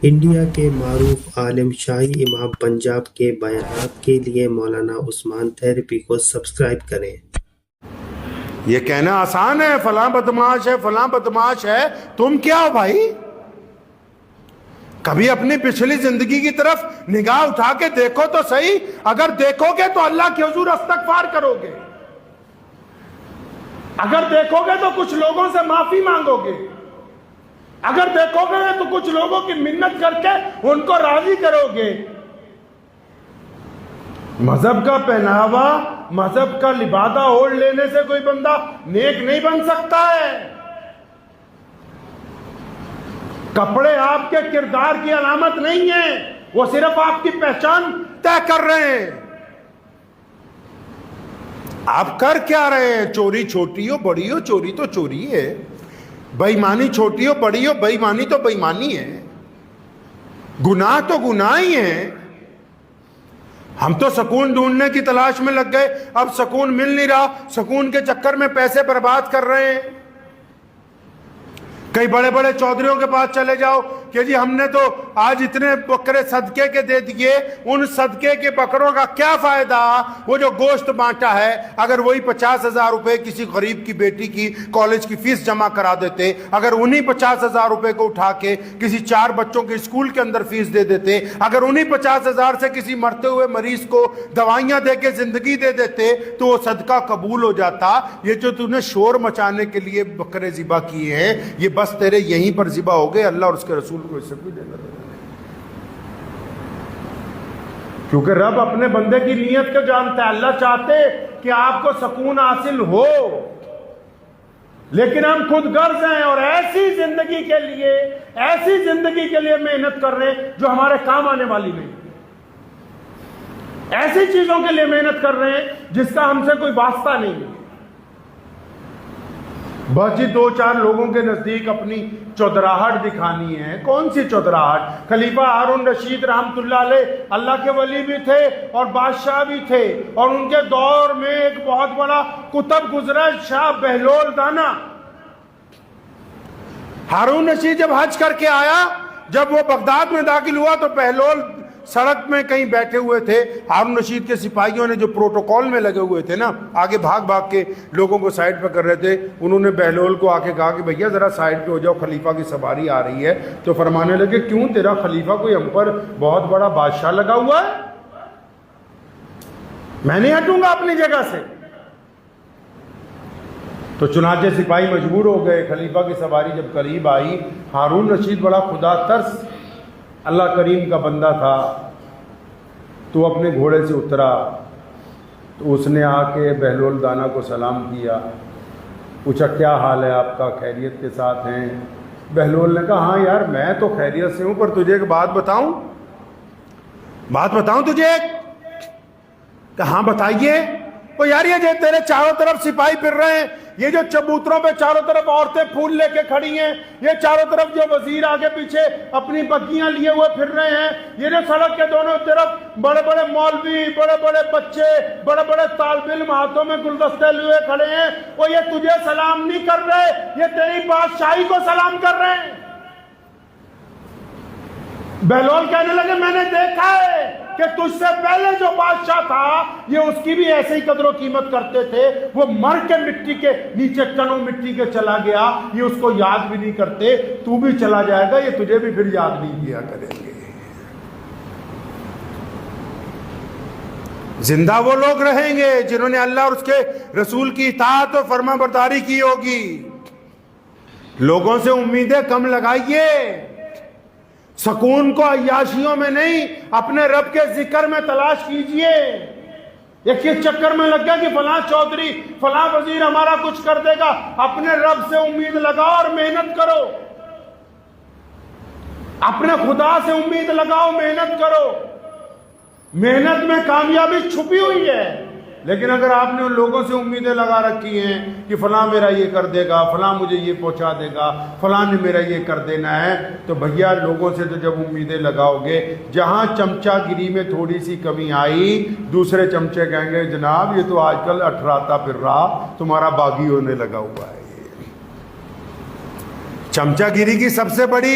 India کے معروف عالم شاہی امام پنجاب کے بیانات کے لیے مولانا عثمان تھیریپی کو سبسکرائب کریں۔ یہ کہنا آسان ہے فلاں بدماش ہے فلاں بدماش ہے، تم کیا ہو بھائی؟ کبھی اپنی پچھلی زندگی کی طرف نگاہ اٹھا کے دیکھو تو صحیح۔ اگر دیکھو گے تو اللہ کے حضور استغفار کرو گے، اگر دیکھو گے تو کچھ لوگوں سے معافی مانگو گے، اگر دیکھو گے تو کچھ لوگوں کی منت کر کے ان کو راضی کرو گے۔ مذہب کا پہناوا، مذہب کا لبادہ اوڑھ لینے سے کوئی بندہ نیک نہیں بن سکتا ہے۔ کپڑے آپ کے کردار کی علامت نہیں ہیں، وہ صرف آپ کی پہچان طے کر رہے ہیں۔ آپ کر کیا رہے ہیں؟ چوری چھوٹی ہو بڑی ہو، چوری تو چوری ہے، بے ایمانی چھوٹی ہو بڑی ہو، بے ایمانی تو بے ایمانی ہے، گناہ تو گناہ ہی ہیں۔ ہم تو سکون ڈھونڈنے کی تلاش میں لگ گئے، اب سکون مل نہیں رہا، سکون کے چکر میں پیسے برباد کر رہے ہیں۔ کئی بڑے بڑے چودھریوں کے پاس چلے جاؤ کہ جی ہم نے تو آج اتنے بکرے صدقے کے دے دیے، ان صدقے کے بکروں کا کیا فائدہ؟ وہ جو گوشت بانٹا ہے، اگر وہی 50,000 روپے کسی غریب کی بیٹی کی کالج کی فیس جمع کرا دیتے، اگر انہی 50,000 روپے کو اٹھا کے کسی 4 بچوں کے اسکول کے اندر فیس دے دیتے، اگر انہی 50,000 سے کسی مرتے ہوئے مریض کو دوائیاں دے کے زندگی دے دیتے تو وہ صدقہ قبول ہو جاتا۔ یہ جو تم نے شور مچانے کے لیے بکرے ذبح کیے ہیں، یہ بس تیرے یہیں پر ذبح ہو گئے، اللہ اور اس کے رسول کو اس سے کوئی لینا دینا نہیں۔ کیونکہ رب اپنے بندے کی نیت کو جانتا ہے۔ اللہ چاہتے کہ آپ کو سکون حاصل ہو، لیکن ہم خود غرض ہیں اور ایسی زندگی کے لیے محنت کر رہے ہیں جو ہمارے کام آنے والی نہیں، ایسی چیزوں کے لیے محنت کر رہے ہیں جس کا ہم سے کوئی واسطہ نہیں ہے۔ بس جی 2-4 لوگوں کے نزدیک اپنی چودراہٹ دکھانی ہے۔ کون سی چودراہٹ؟ خلیفہ ہارون رشید رحمۃ اللہ علیہ اللہ کے ولی بھی تھے اور بادشاہ بھی تھے، اور ان کے دور میں ایک بہت بڑا کتب گزرا، شاہ بہلول دانا۔ ہارون رشید جب حج کر کے آیا، جب وہ بغداد میں داخل ہوا تو بہلول سڑک میں کہیں بیٹھے ہوئے تھے۔ ہارون رشید کے سپاہیوں نے جو پروٹوکول میں لگے ہوئے تھے نا، آگے بھاگ بھاگ کے لوگوں کو سائڈ پہ کر رہے تھے، انہوں نے بہلول کو آ کے کہا کہ بھیا ذرا سائڈ پہ ہو جاؤ، خلیفہ کی سواری آ رہی ہے۔ تو فرمانے لگے کیوں، تیرا خلیفہ کوئی ہم پر بہت بڑا بادشاہ لگا ہوا ہے؟ میں نہیں ہٹوں گا اپنی جگہ سے۔ تو چنانچہ سپاہی مجبور ہو گئے۔ خلیفہ کی سواری جب قریب آئی، ہارون رشید بڑا خدا ترس اللہ کریم کا بندہ تھا، تو اپنے گھوڑے سے اترا، تو اس نے آ کے بہلول دانا کو سلام کیا، پوچھا کیا حال ہے آپ کا، خیریت کے ساتھ ہیں؟ بہلول نے کہا ہاں یار میں تو خیریت سے ہوں، پر تجھے ایک بات بتاؤں تجھے ایک؟ کہ ہاں بتائیے۔ وہ یار یہ جو تیرے چاروں طرف سپاہی پھر رہے ہیں، یہ جو چبوتروں پہ چاروں طرف عورتیں پھول لے کے کھڑی ہیں، یہ چاروں طرف جو وزیر آگے پیچھے اپنی بگیاں لیے ہوئے پھر رہے ہیں، یہ جو سڑک کے دونوں طرف بڑے بڑے مولوی، بڑے بڑے بچے، بڑے بڑے طالب علم ہاتھوں میں گلدستے لیے کھڑے ہیں، وہ یہ تجھے سلام نہیں کر رہے، یہ تیری بادشاہی کو سلام کر رہے ہیں۔ بہلول کہنے لگے میں نے دیکھا ہے کہ تجھ سے پہلے جو بادشاہ تھا یہ اس کی بھی ایسے ہی قدر و قیمت کرتے تھے، وہ مر کے مٹی کے نیچے کنوں مٹی کے چلا گیا، یہ اس کو یاد بھی نہیں کرتے، تو بھی چلا جائے گا، یہ تجھے بھی پھر یاد نہیں کیا کریں گے۔ زندہ وہ لوگ رہیں گے جنہوں نے اللہ اور اس کے رسول کی اطاعت و فرما برداری کی ہوگی۔ لوگوں سے امیدیں کم لگائیے، سکون کو عیاشیوں میں نہیں اپنے رب کے ذکر میں تلاش کیجئے۔ یہ کس چکر میں لگ گیا کہ فلاں چودھری فلاں وزیر ہمارا کچھ کر دے گا؟ اپنے رب سے امید لگاؤ اور محنت کرو، اپنے خدا سے امید لگاؤ، محنت کرو۔ محنت میں کامیابی چھپی ہوئی ہے، لیکن اگر آپ نے ان لوگوں سے امیدیں لگا رکھی ہیں کہ فلاں میرا یہ کر دے گا، فلاں مجھے یہ پہنچا دے گا، فلاں نے میرا یہ کر دینا ہے، تو بھیا لوگوں سے تو جب امیدیں لگاؤ گے، جہاں چمچہ گیری میں تھوڑی سی کمی آئی، دوسرے چمچے کہیں گے جناب یہ تو آج کل اٹھراتا پھر رہا، تمہارا باغی ہونے لگا ہوا ہے۔ چمچہ گیری کی سب سے بڑی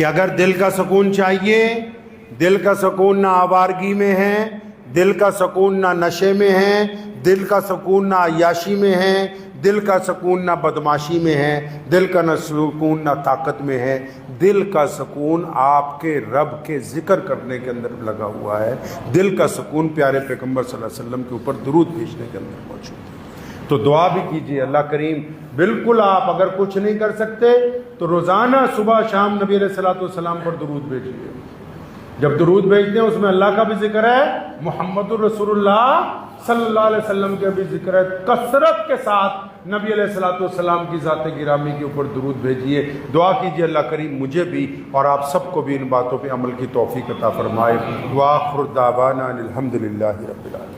کہ اگر دل کا سکون چاہیے، دل کا سکون نہ آوارگی میں ہے، دل کا سکون نہ نشے میں ہے، دل کا سکون نہ عیاشی میں ہے، دل کا سکون نہ بدماشی میں ہے، دل کا نہ سکون نہ طاقت میں ہے، دل کا سکون آپ کے رب کے ذکر کرنے کے اندر لگا ہوا ہے، دل کا سکون پیارے پیغمبر صلی اللہ علیہ وسلم کے اوپر درود بھیجنے کے اندر موجود ہے۔ تو دعا بھی کیجیے اللہ کریم، بالکل آپ اگر کچھ نہیں کر سکتے تو روزانہ صبح شام نبی علیہ الصلوۃ والسلام پر درود بھیجیے۔ جب درود بھیجتے ہیں اس میں اللہ کا بھی ذکر ہے، محمد الرسول اللہ صلی اللہ علیہ وسلم کا بھی ذکر ہے، کثرت کے ساتھ نبی علیہ الصلوۃ والسلام کی ذات گرامی کے اوپر درود بھیجیے۔ دعا کیجیے اللہ کریم مجھے بھی اور آپ سب کو بھی ان باتوں پہ عمل کی توفیق عطا فرمائے۔ وآخر دعوانا الحمد للہ رب العالمین۔